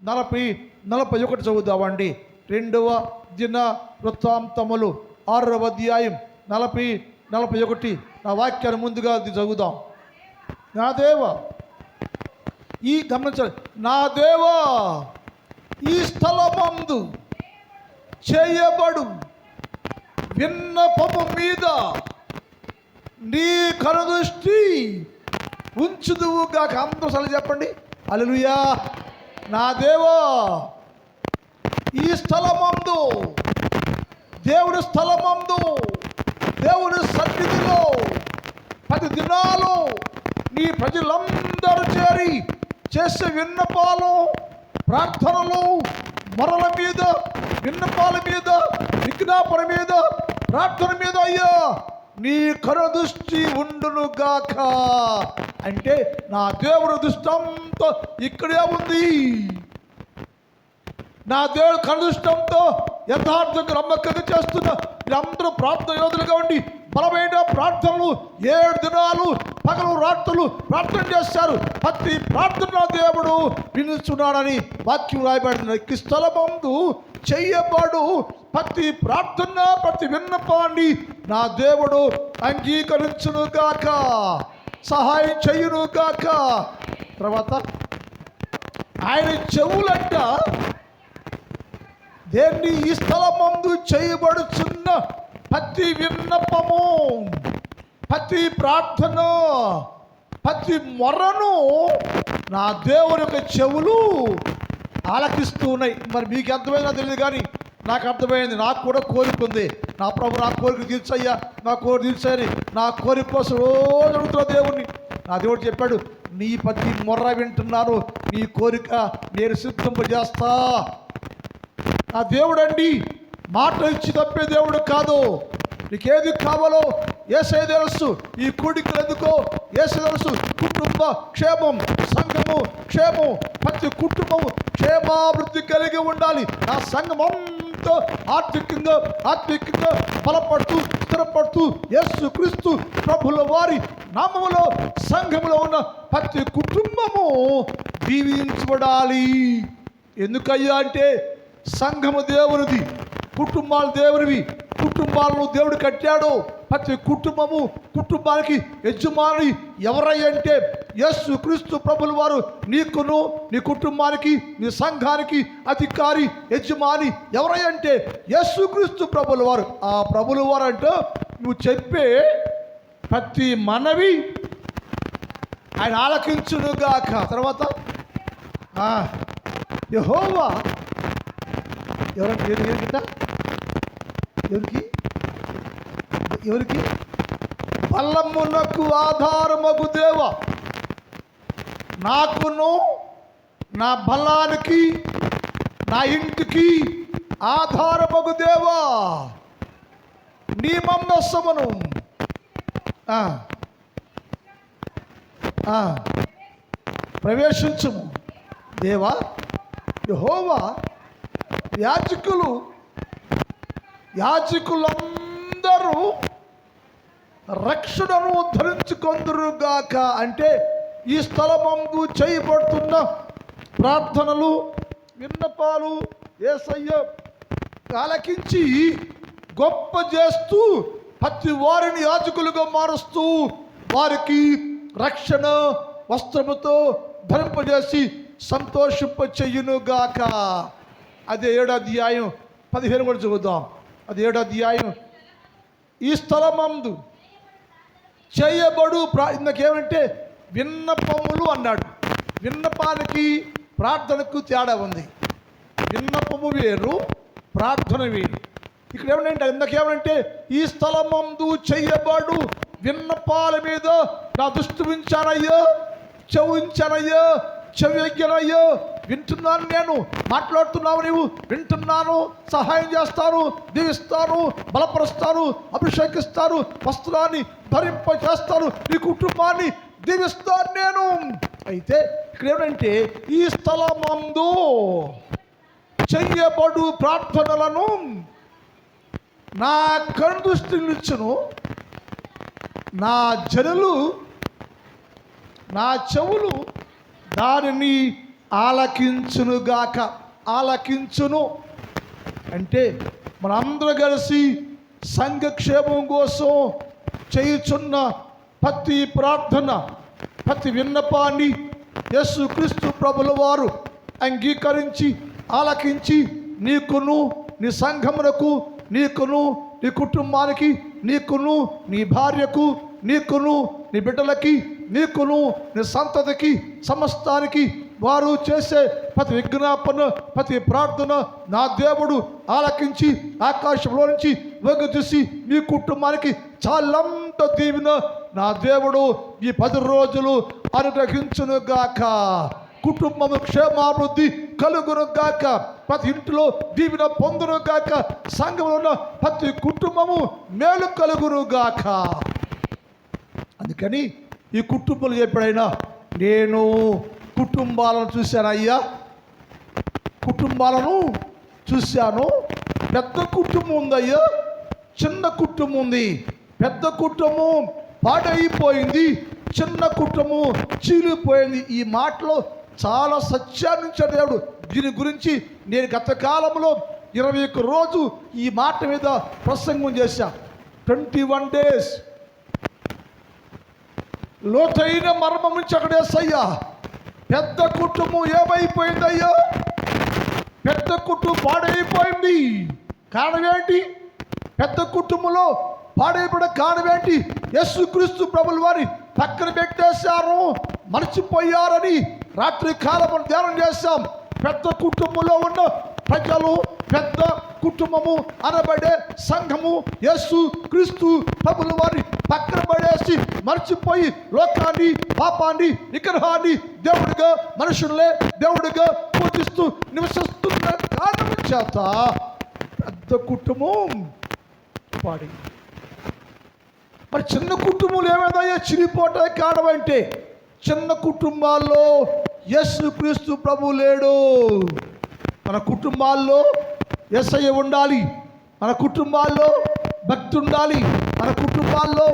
41 చదువుదామండి. 2వ దిన వృత్తాంతములు 6వ అధ్యాయం 41. నా వాక్యాన్ని ముందుగా చదువుదాం. నా దేవా, ఈ గమనించాలి. నా దేవా, ఈ స్థలమందు చేయబడు విన్నపము మీద నీ కనుదృష్టి ఉంచుదువుగాక. అందరూ సలు చెప్పండి, హల్లెలూయా. నా దేవా, ఈ స్థలమందు, దేవుని స్థలమందు, దేవుని సన్నిధిలో 10 దినాలు నీ ప్రజలందరూ చేరి చేసే విన్నపాలు, ప్రార్థనలు, మొరల మీద, విన్నపాల మీద, విజ్ఞాపన మీద, ప్రార్థన మీద అయ్యా నీ కనుదృష్టి ఉండును గాక. అంటే నా దేవుని దృష్టి అంతా ఇక్కడే ఉంది. నా దేవుడు కనుదృష్టంతో యథార్థంగా నమ్మకంగా చేస్తున్న మీరందరూ ప్రార్థన యోధులుగా ఉండి బలమైన ప్రార్థనలు 7 దినాలు పగలు రాత్రులు ప్రార్థన చేశారు. ప్రతి ప్రార్థన దేవుడు వినుచున్నాడని వాక్యం రాయబడింది. ఈ స్థలమందు చెయ్యబడు ప్రతి ప్రార్థన, ప్రతి విన్నపాన్ని నా దేవుడు అంగీకరించును గాక, సహాయం చెయ్యును గాక. తర్వాత ఆయన చెవులంట దేన్ని, ఈ స్థలమందు చేయబడుచున్న ప్రతి విన్నపము, ప్రతి ప్రార్థన, ప్రతి మొరను నా దేవుని యొక్క చెవులు ఆలకిస్తూ ఉన్నాయి. మరి మీకు అర్థమైనా తెలియదు, కానీ నాకు అర్థమైంది. నాకు కూడా కోరిక ఉంది. నా ప్రభు, నా కోరిక తీర్చయ్యా, నా కోరిక తీర్చని, నా కోరిక కోసం రోజు అడుగుతున్న దేవుణ్ణి. నా దేవుడు చెప్పాడు, నీ ప్రతి మొర్ర వింటున్నాను, నీ కోరిక నేను సిద్ధింపజేస్తా. నా దేవుడు అండి మాట ఇచ్చి తప్పే దేవుడు కాదు. నీకేది కావాలో యేసయ్య తెలుసు. ఈ కూడికలు ఎందుకో యేసయ్య తెలుసు. కుటుంబ క్షేమం, సంఘము క్షేమం, ప్రతి కుటుంబము క్షేమాభివృద్ధి కలిగి ఉండాలి. నా సంఘం అంతా ఆత్మికంగా బలపడుతూ స్థిరపడుతూ యేసు క్రీస్తు ప్రభుల వారి నామములో సంఘములో ఉన్న ప్రతి కుటుంబము దీవించబడాలి. ఎందుకయ్యా అంటే సంఘము దేవునిది, కుటుంబాలు దేవునివి. కుటుంబాలను దేవుడు కట్టాడు. ప్రతి కుటుంబానికి యజమాని ఎవరయ్యంటే యేసు క్రీస్తు ప్రభుల వారు. నీకును, నీ కుటుంబానికి, నీ సంఘానికి అధికారి, యజమాని ఎవరయ్యంటే యేసు క్రీస్తు ప్రభుల వారు. ఆ ప్రభుల వారు అంటే నువ్వు చెప్పే ప్రతి మనవి ఆయన ఆలకించునుగాక. తర్వాత యెహోవా ఎవరికి బలమునకు ఆధారమగు దేవ, నాకును నా బలానికి నా ఇంటికి ఆధారమగు దేవా, నీ మందస్సమును ప్రవేశించుము దేవా. యెహోవా, యాజకులందరూ రక్షణను ధరించుకొందురుగాక. అంటే ఈ స్థలమందు చేయబడుతున్న ప్రార్థనలు, విన్నపాలు యేసయ్య ఆలకించి గొప్ప చేస్తూ ప్రతి వారిని యాజకులుగా మారుస్తూ వారికి రక్షణ వస్త్రముతో ధరింపజేసి సంతోషింపచేయునుగాక. అదే 7వ అధ్యాయం 15 కూడా చదువుదాం. అది 7వ అధ్యాయం. ఈ స్థలమందు చేయబడు ఇందాకేమంటే విన్నపములు అన్నాడు. విన్నపానికి ప్రార్థనకు తేడా ఉంది. విన్నపము వేరు, ప్రార్థన వేరు. ఇక్కడ ఏమంటే ఇందాకేమంటే ఈ స్థలమందు చేయబడు విన్నపాల మీద నా దృష్టి ఉంచానయ్యో, చెవుంచానయ్యో, చెవియయ్యనయ్యో. వింటున్నాను, నేను మాట్లాడుతున్నావు, నీవు వింటున్నాను. సహాయం చేస్తాను, దీవిస్తాను, బలపరుస్తాను, అభిషేకిస్తాను, వస్త్రాన్ని ధరింప చేస్తాను, నీ కుటుంబాన్ని దీవిస్తాను నేను. అయితే ఇక్కడ ఏమంటే ఈ స్థలమందు చెయ్యబడు ప్రార్థనలను నా కనుదృష్టి నిలుచును. నా జనులు, నా చెవులు దానిని ఆలకించునుగాక. ఆలకించును అంటే మనందరూ కలిసి సంఘక్షేమం కోసం చేయుచున్న ప్రతి ప్రార్థన, ప్రతి విన్నపాన్ని యేసుక్రీస్తు ప్రభుల వారు అంగీకరించి ఆలకించి నీకును, నీ సంఘమునకు, నీకును, నీ కుటుంబానికి, నీకును, నీ భార్యకు, నీకును, నీ బిడ్డలకి, నీకును, నీ సంతతికి, సమస్తానికి వారు చేసే ప్రతి విజ్ఞాపన, ప్రతి ప్రార్థన నా దేవుడు ఆలకించి ఆకాశంలో నుంచి వెగు చూసి మీ కుటుంబానికి చాలంత దీవెన నా దేవుడు ఈ 10 రోజులు అనుగ్రహించునుగాక. కుటుంబము క్షేమాభివృద్ధి కలుగునుగాక. ప్రతి ఇంటిలో దీవెన పొందునుగాక. సంఘంలో ఉన్న ప్రతి కుటుంబము మేలు కలుగునుగాక. అందుకని ఈ కుటుంబాలు ఎప్పుడైనా నేను కుటుంబాలను చూశాను అయ్యా, కుటుంబాలను చూశాను. పెద్ద కుటుంబం ఉందయ్యా, చిన్న కుటుంబం ఉంది. పెద్ద కుటుంబం పాడైపోయింది, చిన్న కుటుంబం చీలిపోయింది. ఈ మాటలో చాలా సత్యాన్ని ఇచ్చాడు దేవుడు. దీని గురించి నేను గత కాలంలో 21 రోజు ఈ మాట మీద ప్రసంగం చేశా. 21 days లోతైన మర్మం నుంచి అక్కడేసయ్యా. పెద్ద కుటుంబం ఏమైపోయిందయ్యా? పెద్ద కుటుంబం పాడైపోయింది. కారణం ఏంటి? పెద్ద కుటుంబంలో పాడైపోయిన కారణం ఏంటి? యేసుక్రీస్తు ప్రభుల వారి పక్కన పెట్టేశారు, మర్చిపోయారని రాత్రి కాలం ధ్యానం చేశాం. పెద్ద కుటుంబంలో ఉన్న ప్రజలు, పెద్ద కుటుంబము అనబడే సంఘము యేసు క్రీస్తు ప్రభుల వారి పక్కన పడేసి మర్చిపోయి లోకాన్ని, పాపాన్ని, విగ్రహాన్ని దేవుడిగా, మనుషులే దేవుడిగా పూజిస్తూ నివసిస్తున్న కారణం చేత పెద్ద కుటుంబం పాడి. మరి చిన్న కుటుంబాలు ఏమైనా చిరిపోవటానికి కారణం అంటే చిన్న కుటుంబాల్లో యేసుక్రీస్తు ప్రభు లేడు. మన కుటుంబాల్లో యేసయ్య ఉండాలి, మన కుటుంబాల్లో భక్తి ఉండాలి, మన కుటుంబాల్లో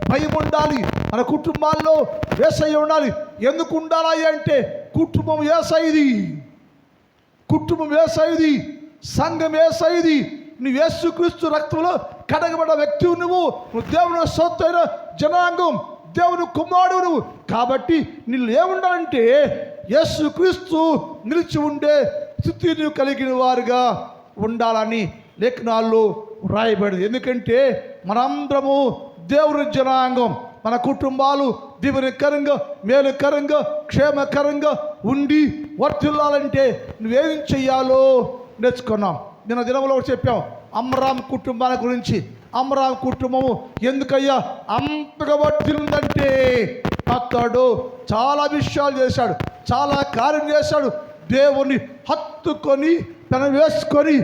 భయం ఉండాలి, మన కుటుంబాల్లో యేసయ్య ఉండాలి. ఎందుకు ఉండాలి అంటే కుటుంబం యేసయ్యది, కుటుంబం యేసయ్యది, సంఘం యేసయ్యది. నువ్వు యేసుక్రీస్తు రక్తంలో కడగబడ్డ వ్యక్తివు. నువ్వు దేవుని సొత్తైన జనాంగం, దేవుని కుమారుడు నువ్వు. కాబట్టి నీళ్ళు ఏముండాలంటే యేసుక్రీస్తు నిలిచి ఉండే స్థితి నువ్వు కలిగిన వారుగా ఉండాలని లేఖనాల్లో వ్రాయబడింది. ఎందుకంటే మనందరము దేవుని జనాంగం. మన కుటుంబాలు దీవెనకరంగా, మేలుకరంగా, క్షేమకరంగా ఉండి వర్ధిల్లాలంటే నువ్వేం చెయ్యాలో నేర్చుకున్నాం. నిన్న దినంలో చెప్పాం అమ్రాం కుటుంబాల గురించి. అమ్రాం కుటుంబము ఎందుకయ్యా అంతగా వర్ధిల్లిందంటే అతడు చాలా విషయాలు చేశాడు, చాలా కార్యం చేశాడు. దేవుని హత్తుకొని తన వేసుకొని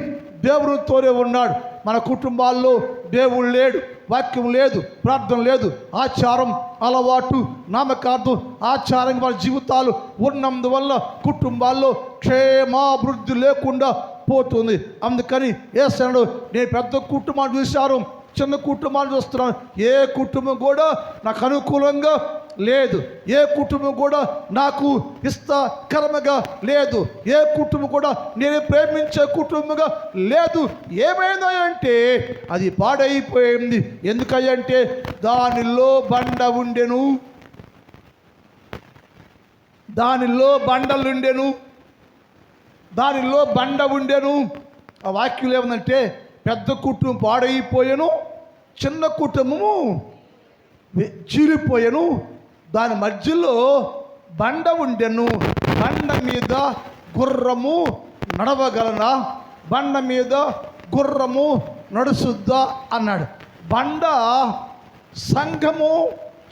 దేవునితోనే ఉన్నాడు. మన కుటుంబాల్లో దేవుడు లేడు, వాక్యం లేదు, ప్రార్థన లేదు, ఆచారం, అలవాటు, నామకార్థం, ఆచారంగా మన జీవితాలు ఉన్నందువల్ల కుటుంబాల్లో క్షేమాభివృద్ధి లేకుండా పోతుంది. అందుకని యేసయ్యను నేను పెద్ద కుటుంబాన్ని చూశాను, చిన్న కుటుంబాన్ని చూస్తున్నాను. ఏ కుటుంబం కూడా నాకు అనుకూలంగా లేదు, ఏ కుటుంబం కూడా నాకు ఇష్టకరముగా లేదు, ఏ కుటుంబం కూడా నేను ప్రేమించే కుటుంబంగా లేదు. ఏమైందా అంటే అది పాడైపోయింది. ఎందుకంటే దానిలో బండ ఉండెను, దానిలో బండలుండెను, దానిలో బండ ఉండెను. ఆ వాక్యం ఏమందంటే పెద్ద కుటుంబం పాడైపోయాను, చిన్న కుటుంబము చీలిపోయాను, దాని మధ్యలో బండ ఉండెను. బండ మీద గుర్రము నడవగలనా? బండ మీద గుర్రము నడుచుద్దా అన్నాడు. బండ సంఘము,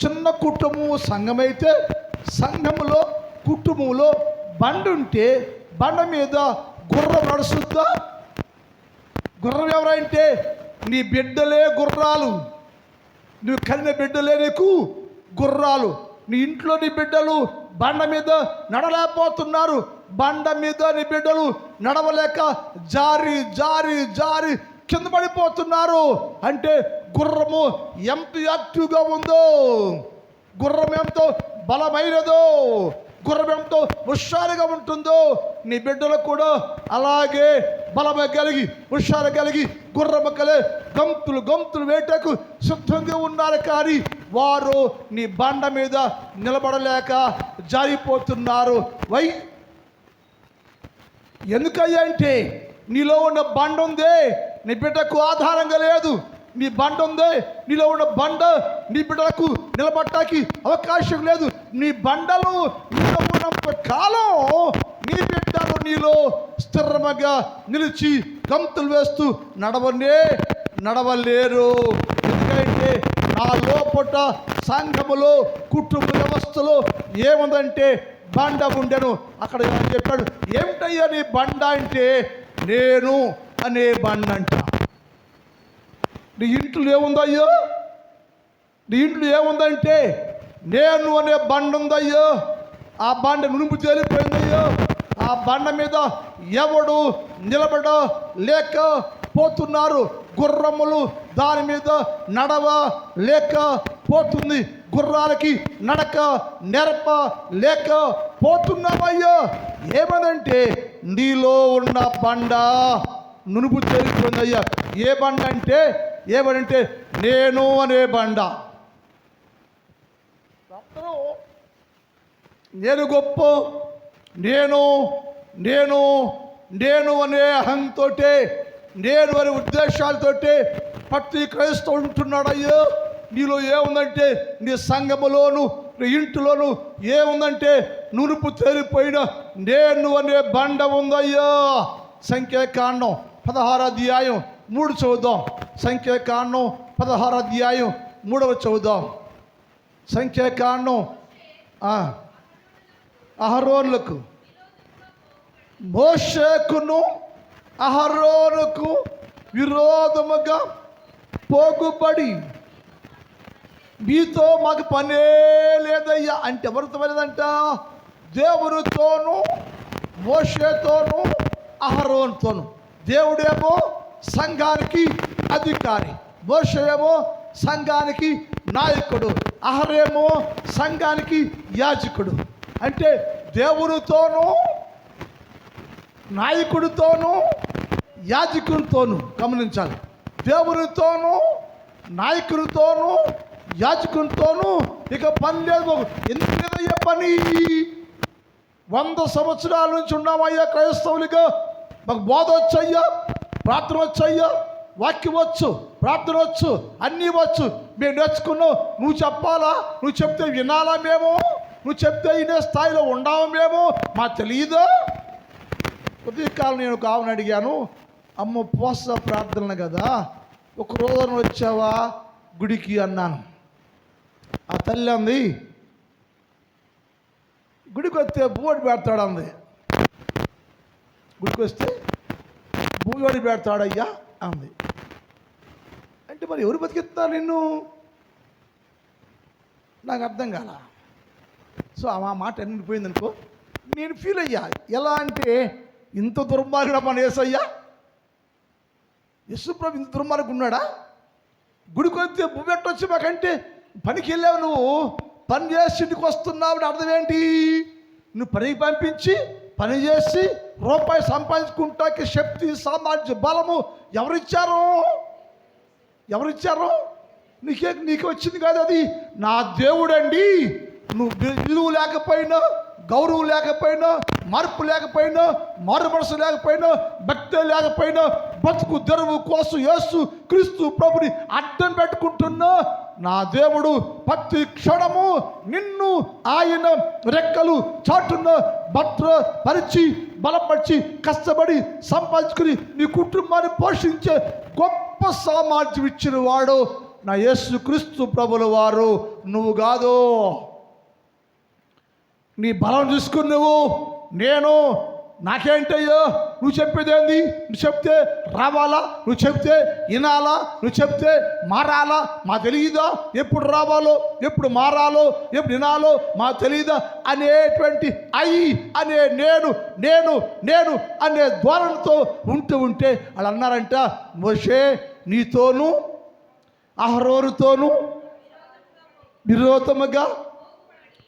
చిన్న కుటుంబము సంఘమైతే సంఘములో, కుటుంబంలో బండ ఉంటే బండ మీద గుర్రం నడుచుద్దా? గుర్రం ఎవరంటే నీ బిడ్డలే గుర్రాలు, నువ్వు కన్న బిడ్డలే నీకు గుర్రాలు. నీ ఇంట్లో నీ బిడ్డలు బండ మీద నడలేకపోతున్నారు, బండ మీద నీ బిడ్డలు నడవలేక జారి జారి జారి కింద పడిపోతున్నారు. అంటే గుర్రము ఎంత యాక్టివ్గా ఉందో, గుర్రం ఎంతో బలమైనదో, గుర్రం ఎంతో హుషారుగా ఉంటుందో నీ బిడ్డలు కూడా అలాగే బలము కలిగి హుషారు కలిగి గుర్రము కలిగి గంతులు వేటకు సిద్ధంగా ఉన్నారు. కానీ వారు నీ బండ మీద నిలబడలేక జారిపోతున్నారు. ఎందుకయ్యా అంటే నీలో ఉన్న బండ ఉందే నీ బిడ్డకు ఆధారంగా లేదు. నీ బండ ఉందే, నీలో ఉన్న బండ నీ బిడ్డలకు నిలబడటానికి అవకాశం లేదు. నీ బండలు నీలో ఉన్నంత కాలం నీ బిడ్డలు నీలో స్థిరంగా నిలిచి గంతులు వేస్తూ నడవలేరు. ఎందుకంటే ఆ లోపట సంఘములో కుటుంబ వ్యవస్థలో ఏముందంటే బండ ఉండెను. అక్కడ చెప్పాడు, ఏమిటయ్యా నీ బండ అంటే నేను అనే బండ అంట. నీ ఇంట్లో ఏముందయ్యో? నీ ఇంట్లో ఏముందంటే నేను అనే బండ ఉందయ్యో. ఆ బండ నునుపు తేలిపోయిందయ్యో. ఆ బండ మీద ఎవడు నిలబడలేకపోతున్నారు. గుర్రములు దాని మీద నడవలేకపోతుంది. గుర్రాలకి నడక నేర్పలేకపోతున్నావయ్యో. ఏమనంటే నీలో ఉన్న బండ నునుపు తేలిపోయిందయ్యా. ఏ బండ అంటే ఏమనంటే నేను అనే బండ. నేను గొప్ప, నేను అనే అహంతోటే, నేను అనే ఉద్దేశాలతోటే ప్రతి క్రైస్తవుడు ఉంటున్నాడయ్యో. నీలో ఏముందంటే నీ సంఘములోను నీ ఇంటిలోను ఏముందంటే నునుపు తేలిపోయిన నేను అనే బండ ఉందయ్యో. సంఖ్యాకాండం 16వ అధ్యాయం 3 చదువుదాం. సంఖ్యాకాండం 16వ అధ్యాయం 3వ చదువుదాం. సంఖ్యాకాండం అహరోనులకు మోషేకును అహరోనుకు విరోధముగా పోగుబడి మీతో మాకు పనే లేదయ్యా అంటే ఎవరితో లేదంట? దేవునితోనూ మోషేతోనూ అహరోనుతోనూ. దేవుడేమో సంఘానికి అధికారి, మోషేమో సంఘానికి నాయకుడు, అహరేమో సంఘానికి యాజకుడు. అంటే దేవునితోనూ నాయకుడితోనూ యాజకునితోనూ గమనించాలి. దేవునితోనూ నాయకునితోనూ యాజకునితోనూ ఇక పని లేదు. ఎందుకయ్యా పని? 100 సంవత్సరాల నుంచి ఉన్నామయ్యా క్రైస్తవులుగా. మాకు బోధ వచ్చయ్యా, ప్రార్థన వచ్చయ్యా, వాక్యం వచ్చు, ప్రార్థన వచ్చు, అన్నీ వచ్చు. మేము నేర్చుకున్నాం. నువ్వు చెప్పాలా? నువ్వు చెప్తే వినాలా మేము? నువ్వు చెప్తే ఇదే స్థాయిలో ఉండాము మేము? మాకు తెలియదా? ఉదయకాలం నేను ఒక ఆవును అడిగాను, అమ్మ ఉపవాస ప్రార్థనలు కదా, ఒక రోజున వచ్చావా గుడికి అన్నాను. ఆ తల్లి అంది, గుడికి వస్తే బూడి పెడతాడు అంది. గుడికి వస్తే బూడి పెడతాడయ్యా అంది. అంటే మరి ఎవరు బతికిస్తున్నారు నిన్ను? నాకు అర్థం కాల. సో ఆ మాట ఎండిపోయింది అనుకో. నేను ఫీల్ అయ్యా. ఎలా అంటే ఇంత దుర్మార్గుడు మన యేసయ్యా, యేసుప్రభు ఇంత దుర్మార్గు ఉన్నాడా? గుడికి వస్తే భూమి పెట్టొచ్చు మాకంటే పనికి వెళ్ళావు, నువ్వు పని చేసి ఇంటికి వస్తున్నావు. అర్థం ఏంటి? నువ్వు పనికి పంపించి పని చేసి రూపాయి సంపాదించుకుంటాకి శక్తి, సామర్థ్య, బలము ఎవరిచ్చారు? నీకే వచ్చింది కాదు, అది నా దేవుడండి. నువ్వు విలువ లేకపోయినా, గౌరవం లేకపోయినా, మార్పు లేకపోయినా, మారు మనసు లేకపోయినా, భక్తి లేకపోయినా, బతుకు తెరువు కోసం యేసు క్రీస్తు ప్రభుని అడ్డం పెట్టుకుంటున్నా నా దేవుడు ప్రతి క్షణము నిన్ను ఆయన రెక్కలు చాటున్న భద్రపరిచి బలపరిచి కష్టపడి సంపాదించుకుని నీ కుటుంబాన్ని పోషించే గొప్ప సామర్థ్యం ఇచ్చిన వాడు నా యేసు క్రీస్తు ప్రభుల వారు, నువ్వు కాదు. నీ బలం చూసుకుని నేను నాకేంటయ్యో? నువ్వు చెప్పేదేంది? నువ్వు చెప్తే రావాలా? నువ్వు చెప్తే వినాలా? నువ్వు చెప్తే మారాలా? మా తెలియదా? ఎప్పుడు రావాలో, ఎప్పుడు మారాలో, ఎప్పుడు వినాలో మా తెలియదా అనేటువంటి అనే నేను అనే ధోరణితో ఉంటే వాళ్ళు అన్నారంట, మోషే నీతోనూ అహరోనుతోనూ విరోధముగా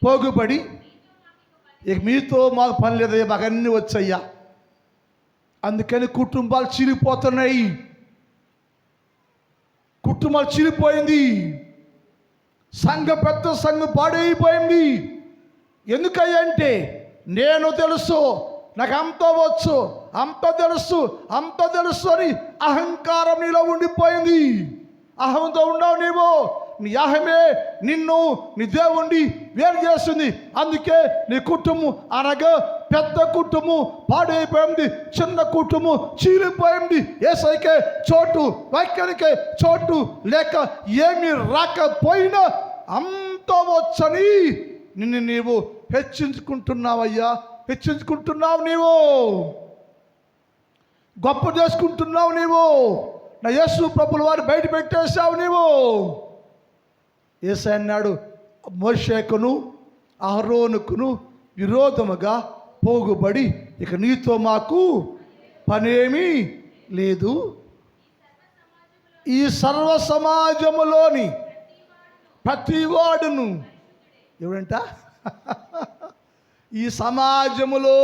పోగుబడి ఇక మీతో మాకు పని లేదయ్యా, మాకు అన్నీ వచ్చయ్యా. అందుకని కుటుంబాలు చీలిపోతున్నాయి, కుటుంబాలు చీలిపోయింది, పెద్ద సంఘం పాడైపోయింది. ఎందుకయ్యా అంటే నేను తెలుసు, నాకు అంత వచ్చు, అంత తెలుసు అని అహంకారం నీలో ఉండిపోయింది. అహంతో ఉండవు నీవు, నీ అహమే నిన్ను నీ దేవుణ్ణి వేరు చేస్తుంది. అందుకే నీ కుటుంబం అనగా పెద్ద కుటుంబం పాడైపోయింది, చిన్న కుటుంబం చీలిపోయింది. యేసయ్యకే చోటు, వాక్యానికే చోటు లేక ఏమీ రాకపోయినా అంత వచ్చని నిన్ను నీవు హెచ్చించుకుంటున్నావయ్యా, హెచ్చించుకుంటున్నావు, నీవు గొప్ప చేసుకుంటున్నావు, నీవు నా యేసు ప్రభుల వారు బయట పెట్టేశావు. నీవు యేసయ్య అన్నాడు, మోషేకును అహరోనుకును విరోధముగా పోగుబడి ఇక నీతో మాకు పనేమీ లేదు. ఈ సర్వ సమాజములోని ప్రతివాడును ఎవడంట? ఈ సమాజములో,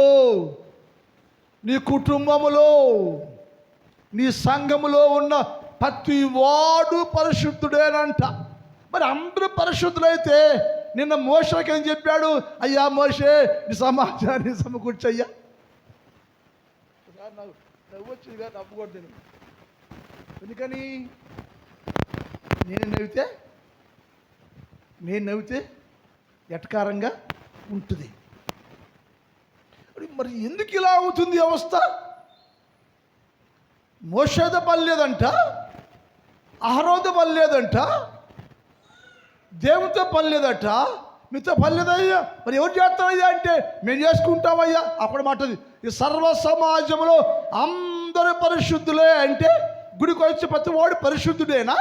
నీ కుటుంబములో, నీ సంఘములో ఉన్న ప్రతివాడు పరిశుద్ధుడేనంట. మరి అందరూ పరిశుద్ధులైతే నిన్న మోషేకి ఏం చెప్పాడు? అయ్యా మోషే, నీ సమాజాన్ని సమకూర్చయ్యా. నవ్వొచ్చుగా, నవ్వకూడదు. ఎందుకని? నేను నవ్వితే ఎటకారంగా ఉంటుంది. మరి ఎందుకు ఇలా అవుతుంది అవస్థ? మోషేతో పని లేదంట, అహరోన్తో పని లేదంట, దేవునితో పని లేదట, మీతో పని లేదయ్యా. మరి ఎవరు చేస్తారయ్యా అంటే మేము చేసుకుంటామయ్యా. అప్పుడు మాటది, ఈ సర్వ సమాజంలో అందరూ పరిశుద్ధులే అంటే గుడికి వచ్చే ప్రతి వాడు పరిశుద్ధుడేనా?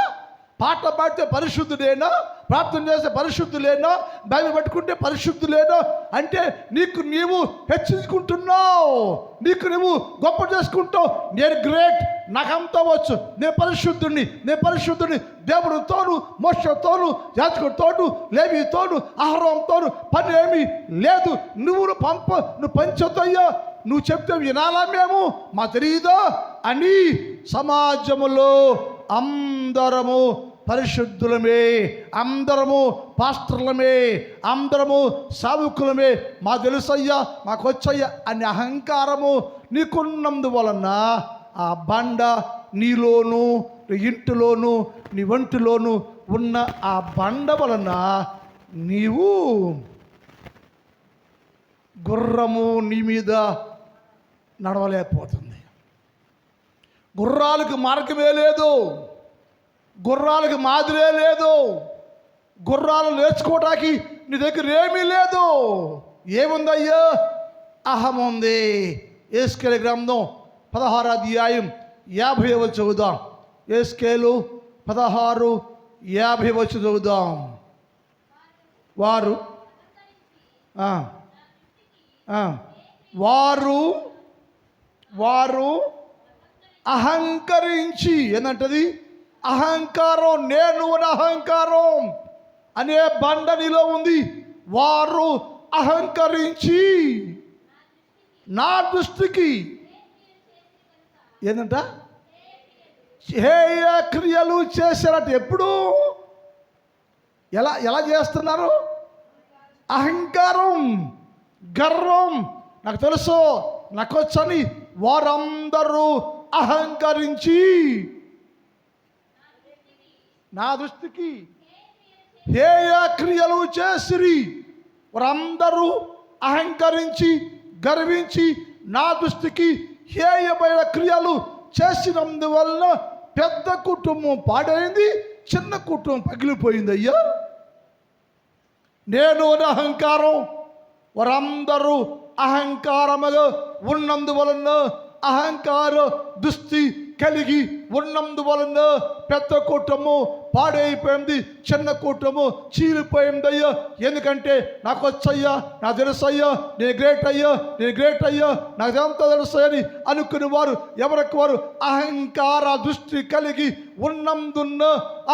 పాట పాడితే పరిశుద్ధుడేనా? ప్రార్థన చేస్తే పరిశుద్ధులేనా? బైబిల్ పట్టుకుంటే పరిశుద్ధులేనా? అంటే నీకు నీవు హెచ్చించుకుంటున్నావు, నీకు నువ్వు గొప్ప చేసుకుంటావు. నేను గ్రేట్, నాకంతా వచ్చు, నేను పరిశుద్ధుడిని. దేవుడితోను, మోషతోను, యాజకుడితోను, లేవితోను, అహరోనుతోను పని ఏమీ లేదు. నువ్వు పంచొద్దయ్యా, నువ్వు చెప్తే వినాలా మేము? మా తెలియదా అని సమాజములో అందరము పరిశుద్ధులమే, అందరము పాస్టర్లమే, అందరము సావుకులమే, మా తెలుసయ్యా, మాకు వచ్చయ్యా అని అహంకారము నీకున్నందువలన ఆ బండ నీలోను, నీ ఇంటిలోను, నీ ఒంటిలోను ఉన్న ఆ బండ వలన నీవు గుర్రము నీ మీద నడవలేకపోతుంది. గుర్రాలకు మార్గమే లేదు, గుర్రాలకు మాదిరే లేదు, గుర్రాలు నేర్చుకోవడానికి నీ దగ్గర ఏమీ లేదు. ఏముందయ్యా? అహం ఉంది. యేస్కేలు గ్రంథం 16వ అధ్యాయం 50వ చదువుదాం. యేస్కేలు 16:50 చదువుదాం. వారు అహంకరించి, ఏంటంటది? అహంకారం, నేను అహంకారం అనే బండ నీలో ఉంది. వారు అహంకరించి నా దృష్టికి ఏంటంట? హేయ క్రియలు చేశారట. ఎప్పుడు? ఎలా చేస్తున్నారు? అహంకారం, గర్వం, నాకు తెలుసు, నాకు వచ్చని వారందరూ అహంకరించి నా దృష్టికి హేయ క్రియలు చేసిరి. వారందరూ అహంకరించి గర్వించి నా దృష్టికి హేయమైన క్రియలు చేసినందువలన పెద్ద కుటుంబం పాడైంది, చిన్న కుటుంబం పగిలిపోయింది. అయ్యా, నేను అహంకారం, వారందరూ అహంకారముగా ఉన్నందువలన అహంకార దృష్టి కలిగి ఉన్నందువలన పెద్ద కూటము పాడైపోయింది, చిన్న కూటము చీలిపోయింది అయ్యా. ఎందుకంటే నాకు వచ్చయ్యా, నాకు తెలుసు అయ్యా, నేను గ్రేట్ అయ్యా, నేను గ్రేట్ అయ్యా, నాకు ఎంత తెలుసు అని అనుకుని వారు ఎవరికి వారు అహంకార దృష్టి కలిగి ఉన్నందున్న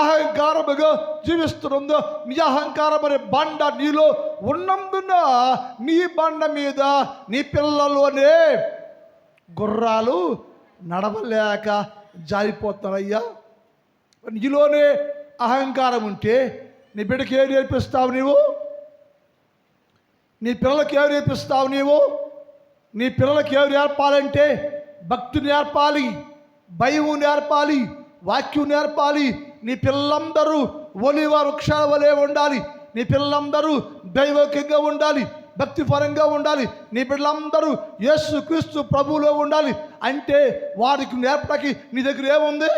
అహంకారముగా జీవిస్తుందో, నీ అహంకారం అనే బండ నీలో ఉన్నందున నీ బండ మీద నీ పిల్లలోనే గుర్రాలు నడవలేక జారిపోతారయ్యా. నీలోనే అహంకారం ఉంటే నీ బిడ్డకి ఏం నేర్పిస్తావు నీవు? నీ పిల్లలకి ఏం నేర్పిస్తావు నీవు? నీ పిల్లలకి ఏం నేర్పాలంటే భక్తి నేర్పాలి, భయము నేర్పాలి, వాక్యం నేర్పాలి. నీ పిల్లలందరూ ఒలివ వృక్షాల వలె ఉండాలి. నీ పిల్లలందరూ దైవకంగా ఉండాలి, భక్తిపరంగా ఉండాలి. నీ బిడ్డలందరూ యేసు క్రీస్తు ప్రభువులో ఉండాలి. అంటే వారికి నేర్పడానికి నీ దగ్గర ఏముంది?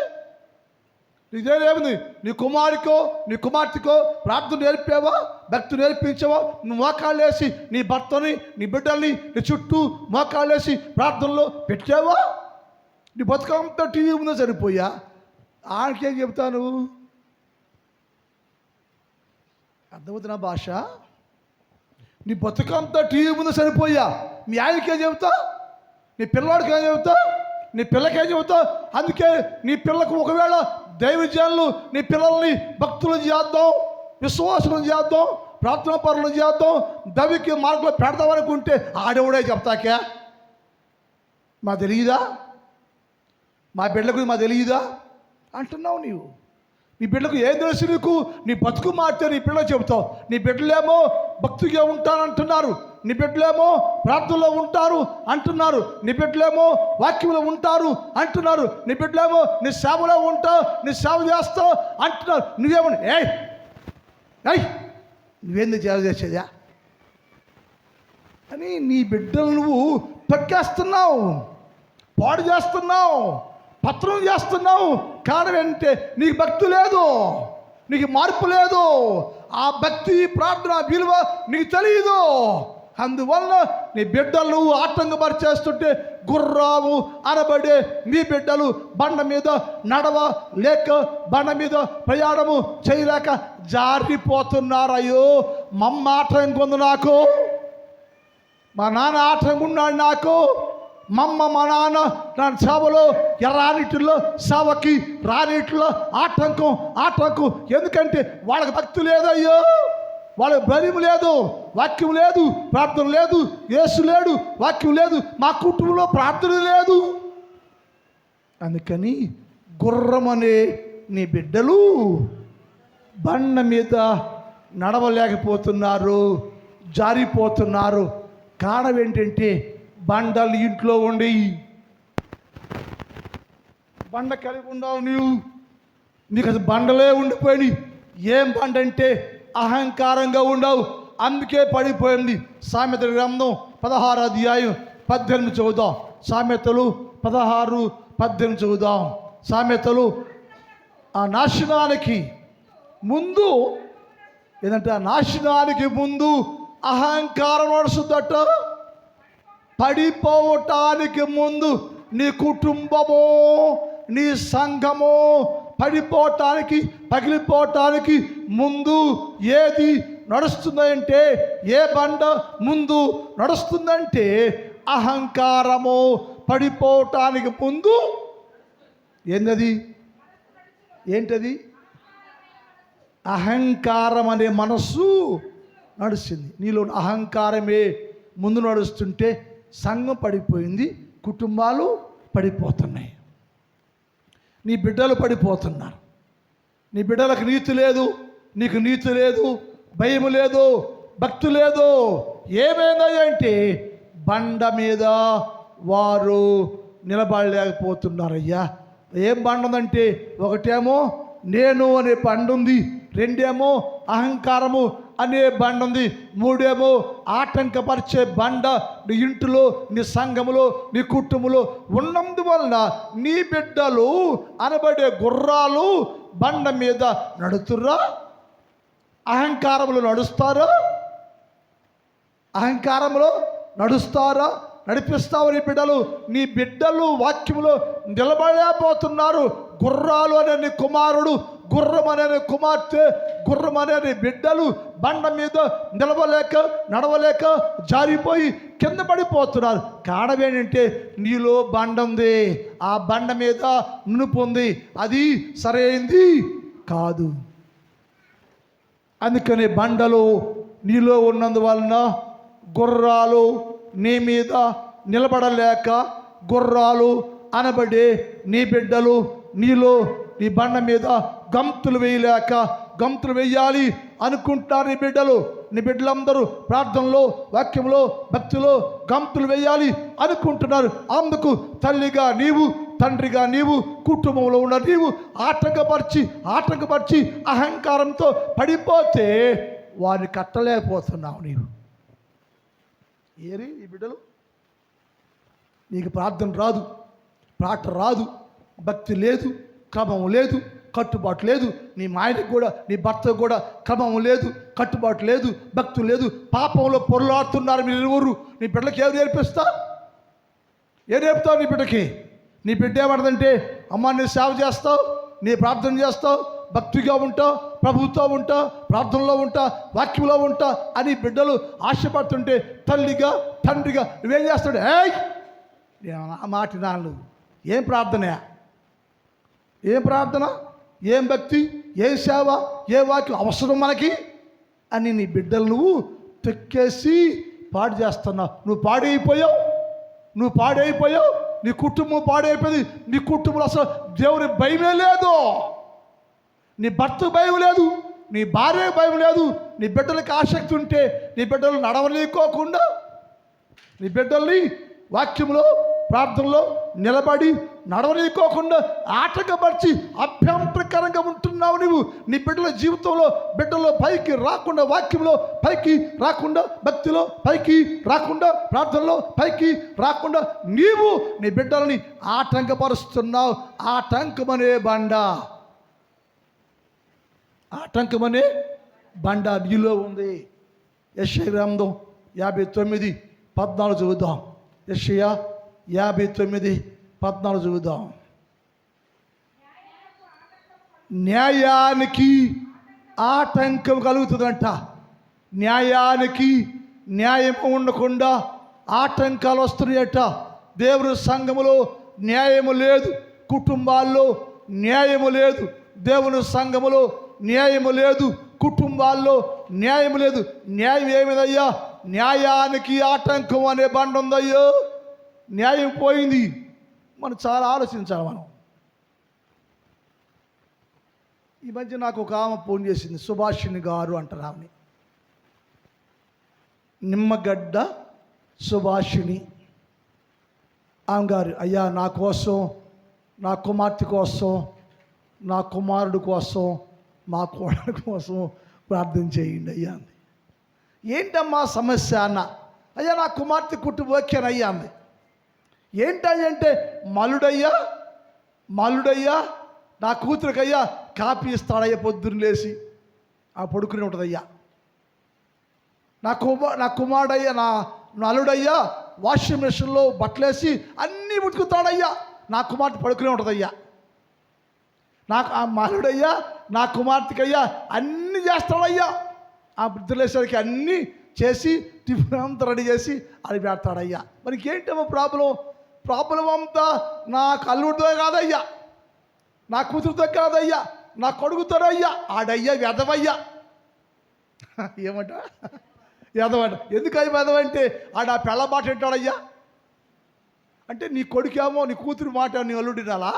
నీ దగ్గర ఏముంది? నీ కుమారుకో నీ కుమార్తెకో ప్రార్థన నేర్పావా? భక్తి నేర్పించావా? నువ్వు మోకాళ్ళేసి నీ భర్తని నీ బిడ్డల్ని నీ చుట్టూ మోకాళ్ళేసి ప్రార్థనలో పెట్టావా? నీ బతుకంతా టీవీ ముందే సరిపోయా? ఆడికేం చెబుతాను? అర్థమవుతున్న భాష? నీ బతుకంతా టీవీ ముందు సరిపోయా? మీ ఆయనకేం చెబుతా? నీ పిల్లవాడికి ఏం చెబుతా? నీ పిల్లకేం చెబుతా? అందుకే నీ పిల్లకు ఒకవేళ దైవజనులు నీ పిల్లల్ని భక్తులు చేద్దాం, విశ్వాసం చేద్దాం, ప్రార్థనా పరులు చేద్దాం, దవికి మార్గంలో పెడదామనుకుంటే ఆడెవడే చెప్తాకే? మా తెలియదా? మా బిడ్డలకు మా తెలియదా అంటున్నావు నీవు. నీ బిడ్డకు ఏం తెలుసు నీకు? నీ బతుకు మారితే నీ పిల్లలు చెబుతావు. నీ బిడ్డలేమో భక్తిగా ఉంటానంటున్నారు, నీ బిడ్డలేమో ప్రార్థనలో ఉంటారు అంటున్నారు, నీ బిడ్డలేమో వాక్యంలో ఉంటారు అంటున్నారు, నీ బిడ్డలేమో నీ సేవలో ఉంటావు, నీ సేవ చేస్తావు అంటున్నారు. నువ్వేమో నువ్వేందుకు సేవ చేసేదా అని నీ బిడ్డలు నువ్వు తొక్కేస్తున్నావు, పాడు చేస్తున్నావు, పత్రం చేస్తున్నావు. కారణం ఏంటంటే నీకు భక్తి లేదు, నీకు మార్పు లేదు, ఆ భక్తి ప్రార్థన విలువ నీకు తెలియదు. అందువల్ల నీ బిడ్డలు ఆటంకపరిచేస్తుంటే గుర్రాము అనబడే మీ బిడ్డలు బండ మీద నడవ లేక బండ మీద ప్రయాణము చేయలేక జారిపోతున్నారయ్యో. మమ్మ ఆటంకం ఉంది నాకు, మా నాన్న ఆటంకం ఉన్నాడు నాకు. మా నాన్న నా సేవలో రానిటిలో సేవకి రానిటిలో ఆటంకం. ఎందుకంటే వాళ్ళకి భక్తి లేదయ్యో, వాళ్ళకి భయం లేదు, వాక్యం లేదు, ప్రార్థన లేదు, యేసు లేడు, వాక్యం లేదు, మా కుటుంబంలో ప్రార్థన లేదు. అందుకని గుర్రం అనే నీ బిడ్డలు బండ మీద నడవలేకపోతున్నారు, జారిపోతున్నారు. కారణం ఏంటంటే బండలు ఇంట్లో ఉండి బండ కలిగి ఉండవు నీకు అది బండలే ఉండిపోయి. ఏం బండ అంటే అహంకారంగా ఉండవు, అందుకే పడిపోయింది. సామెతల గ్రంథం 16 అధ్యాయం 18 చదువుదాం. సామెతలు 16:18 చదువుదాం. సామెతలు ఆ నాశనానికి ముందు ఏంటంటే ఆ నాశనానికి ముందు అహంకారం నడుస్తుందట. పడిపోవటానికి ముందు నీ కుటుంబము నీ సంఘము పడిపోవటానికి పగిలిపోవటానికి ముందు ఏది నడుస్తుందంటే, ఏ బండ ముందు నడుస్తుందంటే అహంకారము పడిపోవటానికి ముందు ఏంటది? అహంకారం అనే మనస్సు నడుస్తుంది. నీలో అహంకారమే ముందు నడుస్తుంటే సంఘం పడిపోయింది, కుటుంబాలు పడిపోతున్నాయి, నీ బిడ్డలు పడిపోతున్నారు. నీ బిడ్డలకు నీతి లేదు, నీకు నీతి లేదు, భయం లేదు, భక్తి లేదు. ఏమైందంటే బండ మీద వారు నిలబడలేకపోతున్నారయ్యా. ఏం బండ ఉందంటే ఒకటేమో నేను అనే బండ ఉంది, రెండేమో అహంకారము అనే బండ ఉంది, మూడేమో ఆటంకపరిచే బండ నీ ఇంటిలో నీ సంఘములో నీ కుటుంబంలో ఉన్నందువలన నీ బిడ్డలు అనబడే గుర్రాలు బండ మీద నడుతుర్రా? అహంకారములో నడుస్తారా? అహంకారంలో నడిపిస్తావు. నీ బిడ్డలు వాక్యములో నిలబడలేకపోతున్నారు. గుర్రాలు అనే నీ కుమారుడు, గుర్రం అనే నీ కుమార్తె, గుర్రం అనే నీ బిడ్డలు బండ మీద నిలవలేక నడవలేక జారిపోయి కింద పడిపోతున్నారు. కారణం ఏంటంటే నీలో బండ ఉంది, ఆ బండ మీద నునుపు ఉంది, అది సరైంది కాదు. అందుకని బండలు నీలో ఉన్నందువలన గుర్రాలు నీ మీద నిలబడలేక, గుర్రాలు అనబడే నీ బిడ్డలు నీలో నీ బండ మీద గంతులు వేయలేక, గంతులు వేయాలి అనుకుంటున్నారు. నీ బిడ్డలందరూ ప్రార్థనలో, వాక్యంలో, భక్తిలో గంతులు వేయాలి అనుకుంటున్నారు. అందుకు తల్లిగా నీవు, తండ్రిగా నీవు, కుటుంబంలో ఉన్న నీవు ఆటంకపరిచి అహంకారంతో పడిపోతే వారిని కట్టలేకపోతున్నావు. నీవు ఈ బిడ్డలు నీకు ప్రార్థన రాదు, పాట రాదు, భక్తి లేదు, క్రమం లేదు, కట్టుబాటు లేదు. నీ మాయనికి కూడా, నీ భర్తకు కూడా క్రమం లేదు, కట్టుబాటు లేదు, భక్తి లేదు. పాపంలో పొరలాడుతున్నారు మీరు ఇరువురు. నీ బిడ్డలకి ఏం నేర్పిస్తావు? నీ బిడ్డకి? నీ బిడ్డ ఏమన్నదంటే, అమ్మ నీ సేవ చేస్తావు, నీ ప్రార్థన చేస్తావు, భక్తిగా ఉంటావు, ప్రభుత్వం ఉంటా, ప్రార్థనలో ఉంటా, వాక్యంలో ఉంటా అని బిడ్డలు ఆశపడుతుంటే తల్లిగా, తండ్రిగా నువ్వేం చేస్తాడు? ఆ మాట నాలు. ఏం ప్రార్థన, ఏం భక్తి, ఏ సేవ, ఏ వాక్యం అవసరం మనకి అని నీ బిడ్డలు నువ్వు తొక్కేసి పాడు చేస్తున్నావు. నువ్వు పాడైపోయావు, నీ కుటుంబం పాడైపోయింది. నీ కుటుంబంలో అసలు దేవుని భయమే లేదు, నీ భర్తకు భయం లేదు, నీ భార్యకు భయం లేదు. నీ బిడ్డలకి ఆసక్తి ఉంటే నీ బిడ్డలు నడవలేకోకుండా, నీ బిడ్డల్ని వాక్యంలో, ప్రార్థనలో నిలబడి నడవలేకోకుండా ఆటంకపరిచి అభ్యంతరకరంగా ఉంటున్నావు నువ్వు. నీ బిడ్డల జీవితంలో, బిడ్డలో పైకి రాకుండా, వాక్యంలో పైకి రాకుండా, భక్తిలో పైకి రాకుండా, ప్రార్థనలో పైకి రాకుండా నీవు నీ బిడ్డలని ఆటంకపరుస్తున్నావు. ఆటంకమనే బండ నీలో ఉంది. యెషయా గ్రంథం 59:14 చదువుదాం. యెషయా 59:14 చదువుదాం. న్యాయానికి ఆటంకం కలుగుతుందంట. న్యాయానికి న్యాయం ఉండకుండా ఆటంకాలు వస్తున్నాయట. దేవుని సంఘములో న్యాయము లేదు, కుటుంబాల్లో న్యాయము లేదు. దేవుని సంఘములో న్యాయము లేదు, కుటుంబాల్లో న్యాయం లేదు. న్యాయం ఏమిదయ్యా? న్యాయానికి ఆటంకం అనే బండ ఉందయ్యో. న్యాయం పోయింది. మనం చాలా ఆలోచించాలి. మనం ఈ మధ్య నాకు ఒక ఆమె ఫోన్ చేసింది, సుభాషిణి గారు అంటారు ఆమెని, నిమ్మగడ్డ సుభాషిణి. ఆమె గారు, అయ్యా నా కోసం, నా కుమార్తె కోసం, నా కుమారుడు కోసం, మా కోడల కోసం ప్రార్థన చేయండి అయ్యా అంది. ఏంటమ్మా సమస్య అన్న? అయ్యా నా కుమార్తె ఓకేనయ్యా అంది. ఏంటంటే మల్లుడయ్యా నా కూతురికయ్యా కాపీ ఇస్తాడయ్యా పొద్దున్న లేచి, ఆ పడుకుని ఉంటుందయ్యా. నా కుమారుడయ్యా, నా అల్లుడయ్యా వాషింగ్ మిషన్లో బట్టలేసి అన్నీ ఉతుకుతాడయ్యా, నా కుమార్తె పడుకునే ఉంటుందయ్యా. ఆ మాలుడయ్యా నా కుమార్తెకయ్యా అన్నీ చేస్తాడయ్యా. ఆ బుద్ధులేసరికి అన్నీ చేసి టిఫిన్ అంతా రెడీ చేసి అది పెడతాడయ్యా. మనకి ఏంటమ్మా ప్రాబ్లం అంతా నా అల్లుడితో కాదయ్యా, నా కూతురుతో కాదయ్యా, నా కొడుకుతోనయ్యా. ఆడయ్యా వెదవయ్యా. ఏమంట? వెదవంట. ఎందుకయ్యా వెదవంటే ఆడ పెళ్ళ మాట వింటాడయ్యా. అంటే నీ కొడుకేమో నీ కూతురు మాట నీ అల్లుడు వినాలా?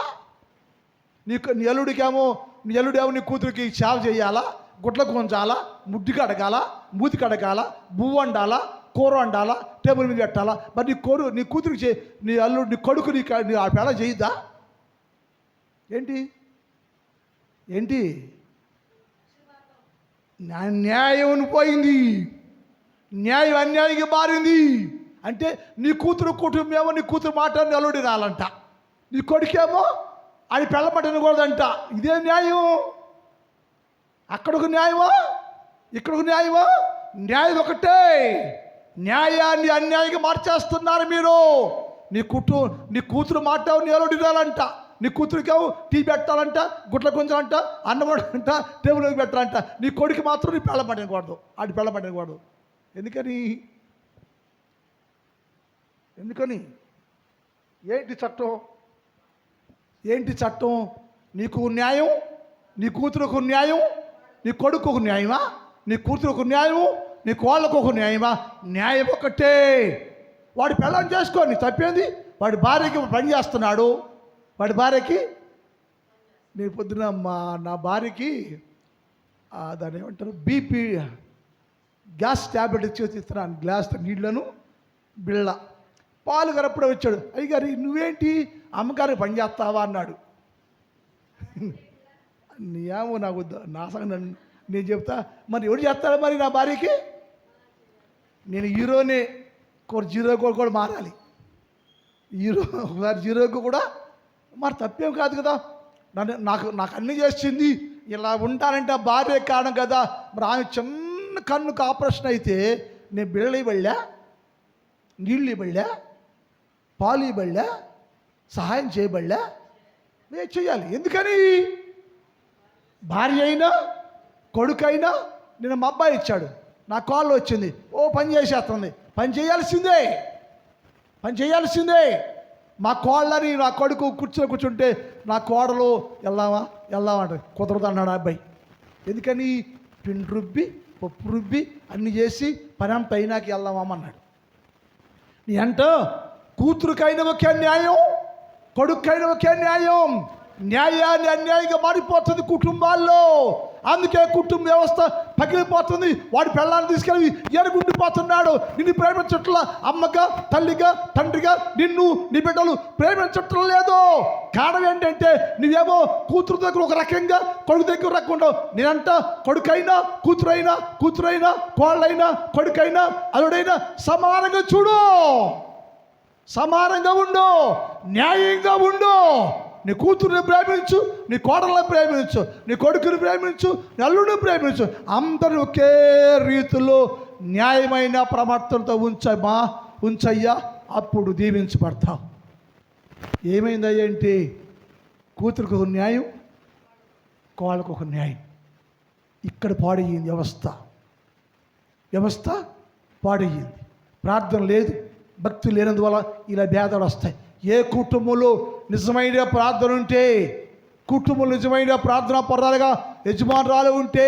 నీ అల్లుడికేమో నీ కూతురికి సేవ చేయాలా, గుడ్ల కొంచాలా, ముడ్డి కడగాల, మూతి కడగాల, బువ్వ వండాలా, కూర వండాలా, టేబుల్ మీద పెట్టాలా. మరి నీ కూతురికి నీ అల్లుడు, నీ కొడుకు నీ ఆ పేడ చేయిద్దా ఏంటి? న్యాయం పోయింది, న్యాయం అన్యాయంగా మారింది. అంటే నీ కూతురు కుటుంబమేమో నీ కూతురు మాట అల్లుడి రాలంట, నీ కొడుకేమో అది పెళ్ళమటని కూడదంట. ఇదే న్యాయం? అక్కడొక న్యాయమా, ఇక్కడొక న్యాయమా? న్యాయం ఒకటే. న్యాయాన్ని అన్యాయంగా మార్చేస్తున్నారు మీరు. నీ కూతురు మాట్లావు నీ అల్లుడు వినాలంట, నీ కూతురికేమో టీ పెట్టాలంట, గుట్ల గుంజాలంట, అన్నం వండాలంట, టేబుల్ మీద పెట్టాలంట. నీ కొడుకు మాత్రం నీ పెళ్ళ పట్టకూడదు, ఆడి పెళ్ళ పట్టకూడదు. ఎందుకని? ఏంటి చట్టం? నీకు న్యాయం, నీ కూతురుకు న్యాయం, నీ కొడుకు ఒక న్యాయమా? నీ కూతురుకు న్యాయము, నీ కోళ్ళకు ఒక న్యాయమా? న్యాయం ఒకటే. వాడి పెళ్ళం చేసుకోని తప్పేంది? వాడి భార్యకి పని చేస్తున్నాడు, వాడి భార్యకి నేను పొద్దున నా భార్యకి దాన్ని ఏమంటారు బీపీ గ్యాస్ ట్యాబ్లెట్ ఇచ్చేసి ఇస్తున్నాను. గ్లాస్ నీళ్లను బిళ్ళ పాలు గరప్పుడే వచ్చాడు. అయ్యగారు నువ్వేంటి అమ్మగారికి పని చేస్తావా అన్నాడు. ఏమో నాకు నా సంగతి నేను చెప్తా. మరి ఎవరు చేస్తాడు మరి నా భార్యకి? నేను హీరోనే, జీరో కూడా మారాలి. హీరో ఒకసారి జీరోకి కూడా మరి తప్పేం కాదు కదా. నాకు అన్నీ చేసింది, ఇలా ఉంటానంటే భార్య కారణం కదా. మరి ఆమె చిన్న కన్నుకు ఆపరేషన్ అయితే నేను బిళ్ళలు ఇవ్వళ్ళా, నీళ్ళు ఇవ్వళ్ళా, పాలు ఇవ్వళ్ళా, సహాయం చేయబడలే? నేను చేయాలి. ఎందుకని? భార్య అయినా కొడుకైనా నేను మా అబ్బాయి ఇచ్చాడు, నా కాళ్ళు వచ్చింది, పని చేసేస్తుంది, పని చేయాల్సిందే. మా కోళ్ళని నా కొడుకు కూర్చుంటే నా కోడలు వెళ్దామంట, కుదరదు అన్నాడు అబ్బాయి. ఎందుకని? పిండి రుబ్బి పప్పు రుబ్బి అన్నీ చేసి పని అంత అయినాకి వెళ్దామన్నాడు. నీ అంట కూతురుకైనా ఒకే న్యాయం, కొడుకైనా ఒకే న్యాయం. న్యాయాన్ని అన్యాయంగా మారిపోతుంది కుటుంబాల్లో. అందుకే కుటుంబ వ్యవస్థ పగిలిపోతుంది. వాడి పెళ్ళాన్ని తీసుకెళ్ళి ఎరుగుండిపోతున్నాడు. నిన్ను ప్రేమించట్ల, అమ్మగా తల్లిగా తండ్రిగా నిన్ను నీ బిడ్డలు ప్రేమించట్లం లేదు. కారణం ఏంటంటే నువ్వేమో కూతురు దగ్గర ఒక రకంగా, కొడుకు దగ్గర రకంగా. నేనంట కొడుకైనా కూతురైనా కోళ్ళైనా కొడుకైనా అల్లుడైనా సమానంగా చూడు, సమానంగా ఉండు, న్యాయంగా ఉండు. నీ కూతుర్ని ప్రేమించు, నీ కోడలను ప్రేమించు, నీ కొడుకుని ప్రేమించు, నీ అల్లుడిని ప్రేమించు. అందరూ ఒకే రీతిలో న్యాయమైన ప్రవర్తనతో ఉంచయ్యా, అప్పుడు దీవించబడతావు. ఏమైందయ్యా ఏంటి? కూతురికి ఒక న్యాయం, కోళ్ళకు ఒక న్యాయం. ఇక్కడ పాడయ్యింది వ్యవస్థ పాడయ్యింది. ప్రార్థన లేదు, భక్తి లేనందువల్ల ఇలా భేదాలు వస్తాయి. ఏ కుటుంబంలో నిజమైన ప్రార్థన ఉంటే, కుటుంబంలో నిజమైన ప్రార్థన పర్రాలుగా యజమానురాలు ఉంటే,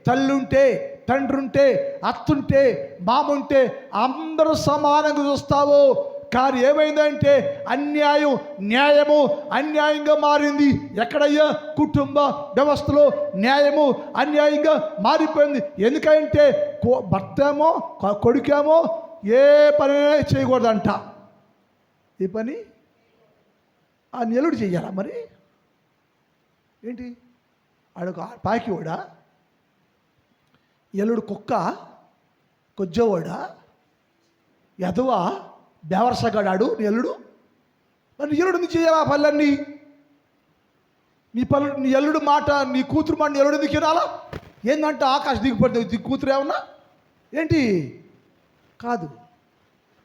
తల్లి ఉంటే, తండ్రి ఉంటే, అత్తుంటే, మామ ఉంటే అందరూ సమానంగా చూస్తావు. కానీ ఏమైందంటే న్యాయము అన్యాయంగా మారింది. ఎక్కడయ్యా? కుటుంబ వ్యవస్థలో న్యాయము అన్యాయంగా మారిపోయింది. ఎందుకంటే భర్త ఏమో కొడుకేమో ఏ పని చేయకూడదంట. ఈ పని ఆ నెలుడు చెయ్యాలా? మరి ఏంటి? ఆడొక పాకివాడా, ఎల్లుడు కుక్క, కొజ్జవాడా, ఎదవా, బేవర్సగాడాడు నీ ఎల్లుడు. మరి ఎల్లుడు ఎందుకు చేయాలా పనులన్నీ? నీ ఎల్లుడు మాట, నీ కూతురు మాట నీ ఎల్లుడు ఎందుకు వినాలా? ఏంటంటే ఆకాశం దిగిపడుతుంది కూతురు ఏమన్నా ఏంటి? కాదు.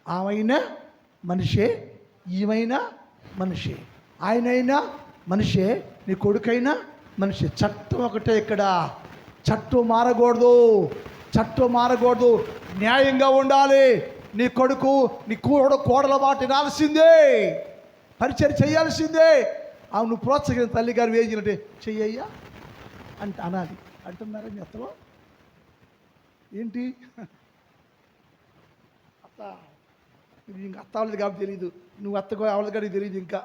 ఆమెైనా మనిషే, ఈమైనా మనిషే, ఆయనైనా మనిషే, నీ కొడుకైనా మనిషి. చట్టం ఒకటే ఇక్కడ. చట్టం మారకూడదు, న్యాయంగా ఉండాలి. నీ కొడుకు నీ కోడల మాట వినాల్సిందే, పరిచయం చేయాల్సిందే. నువ్వు ప్రోత్సహించిన తల్లి గారు వేసినట్టే చెయ్యయ్యా అంటే అనాలి. అంటున్నారా మీ అత్తలో? ఏంటి అత్త, ఇంక అత్త వాళ్ళది కాబట్టి తెలియదు, నువ్వు అత్తగా అవలది కానీ తెలియదు. ఇంకా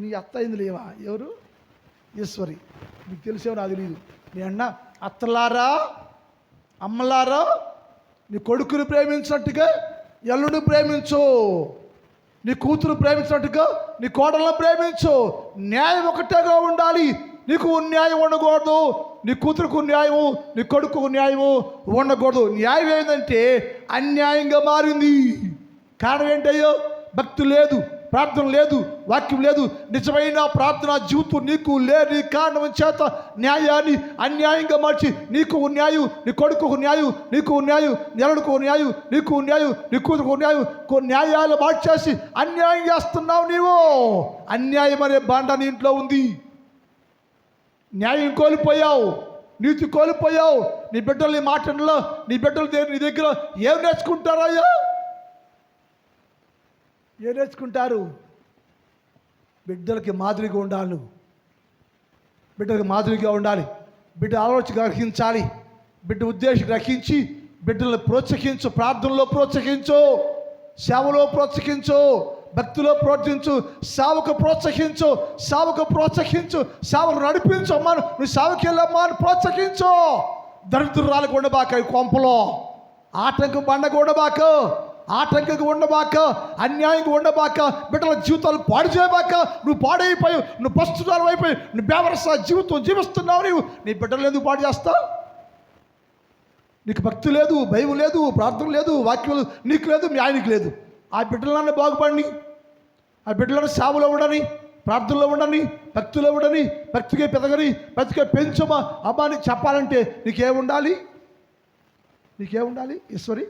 నీ అత్త అయింది లేవా? ఎవరు? ఈశ్వరి. నీకు తెలిసేవో నాకు తెలియదు. నీ అన్న అత్తలారా, అమ్మలారా, నీ కొడుకుని ప్రేమించినట్టుగా ఎల్లుడిని ప్రేమించు, నీ కూతురు ప్రేమించినట్టుగా నీ కోడలను ప్రేమించు. న్యాయం ఒకటేగా ఉండాలి. నీకు న్యాయం ఉండకూడదు, నీ కూతురుకు న్యాయము, నీ కొడుకు న్యాయము ఉండకూడదు. న్యాయం ఏంటంటే అన్యాయంగా మారింది. కారణం ఏంటయ్యో? భక్తి లేదు, ప్రార్థన లేదు, వాక్యం లేదు. నిజమైన ప్రార్థన జీవితం నీకు లేని కారణం చేత న్యాయాన్ని అన్యాయంగా మార్చి నీకు ఒక న్యాయం, నీ కొడుకు ఒక న్యాయం, నీకు ఒక న్యాయం, నెలడుకు ఒక న్యాయం, నీకు ఒక న్యాయం, నీ కూతురు ఒక న్యాయం, కొన్ని న్యాయాలు మార్చేసి అన్యాయం చేస్తున్నావు నీవు. అన్యాయం అనే బాండ నీ ఇంట్లో ఉంది. న్యాయం కోల్పోయావు, నీతి కోల్పోయావు. నీ బిడ్డలు నీ మాటల్లో, నీ బిడ్డలు నీ దగ్గర ఏం నేర్చుకుంటారయ్యా? ఏం నేర్చుకుంటారు? బిడ్డలకి మాదిరిగా ఉండాలి, బిడ్డలకి మాదిరిగా ఉండాలి. బిడ్డ ఆలోచన గ్రహించాలి, బిడ్డ ఉద్దేశం గ్రహించి బిడ్డలను ప్రోత్సహించు, ప్రార్థనలో ప్రోత్సహించు, సేవలో ప్రోత్సహించు, భక్తిలో ప్రోత్సహించు, సేవకు ప్రోత్సహించు, సేవకు ప్రోత్సహించు, సేవకు నడిపించు. అమ్మా నువ్వు సేవకి వెళ్ళమ్మా అని ప్రోత్సహించు. దరిద్రాలకు ఉండబాక, ఈ కొంపలో ఆటంకం బండకు ఉండబాక, ఆటంకంగా ఉండబాక, అన్యాయంగా ఉండబాక, బిడ్డల జీవితాలు పాడు చేయబాక. నువ్వు పాడైపోయావు, నువ్వు పస్తురాలు అయిపోయి, నువ్వు బేవరస జీవితం జీవిస్తున్నావు. నీవు నీ బిడ్డలు ఎందుకు పాడు చేస్తావు? నీకు భక్తి లేదు, భయం లేదు, ప్రార్థన లేదు, వాక్యం లేదు, నీకు లేదు, మీ ఆయనకి లేదు. ఆ బిడ్డలన్నా బాగుపడని, ఆ బిడ్డలను సేవలో ఉండని, ప్రార్థనలో ఉండని, భక్తిలో ఉండని, భక్తిగా పెదగని, భక్తిగా పెంచమా అమ్మా అని చెప్పాలంటే నీకేముండాలి? నీకేముండాలి? ఈశ్వరి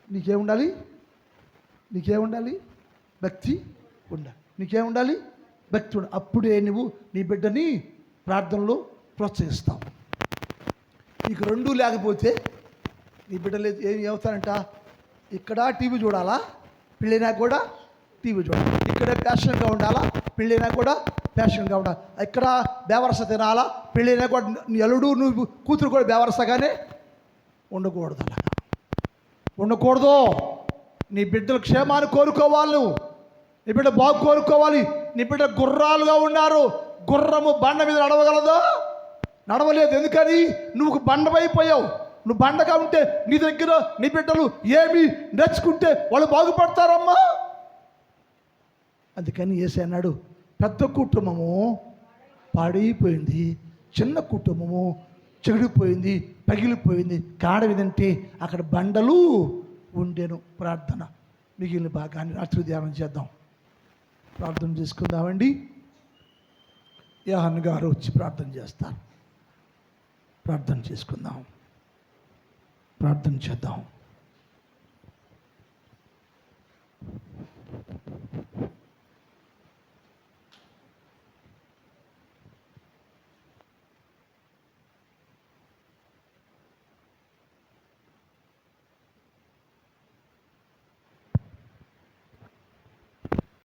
నీకేముండాలి? నీకేముండాలి? భక్తి ఉండాలి. నీకేముండాలి? భక్తి ఉండాలి. అప్పుడే నువ్వు నీ బిడ్డని ప్రార్థనలో ప్రోత్సహిస్తావు. నీకు రెండూ లేకపోతే నీ బిడ్డలు ఏం అవుతారంట? ఇక్కడ టీవీ చూడాలా, పెళ్ళైనా కూడా టీవీ చూడాలి. ఇక్కడే ప్యాషన్గా ఉండాలా, పెళ్ళైనా కూడా ప్యాషన్గా ఉండాలి. ఇక్కడ బేవరస తినాలా, పెళ్ళైనా కూడా ఎలుడు నువ్వు కూతురు కూడా బేవరసగానే ఉండకూడదు. అలా ఉండకూడదు. నీ బిడ్డల క్షేమాన్ని కోరుకోవాలి, నువ్వు నీ బిడ్డ బాగు కోరుకోవాలి. నీ బిడ్డ గుర్రాలుగా ఉన్నారు. గుర్రము బండ మీద నడవగలదా? నడవలేదు. ఎందుకని? నువ్వు బండమైపోయావు. నువ్వు బండగా ఉంటే నీ దగ్గర నీ బిడ్డలు ఏమి నేర్చుకుంటే వాళ్ళు బాగుపడతారమ్మా. అందుకని యేసయ్య అన్నాడు, పెద్ద కుటుంబము పాడైపోయింది, చిన్న కుటుంబము చెడిపోయింది, పగిలిపోయింది. కారణం ఏదంటే అక్కడ బండలు ఉండేను. ప్రార్థన మిగిలిన భాగాన్ని రాత్రి ధ్యానం చేద్దాం, ప్రార్థన చేసుకుందామండి. యోహాను గారు వచ్చి ప్రార్థన చేస్తారు. ప్రార్థన చేసుకుందాం, ప్రార్థన చేద్దాం.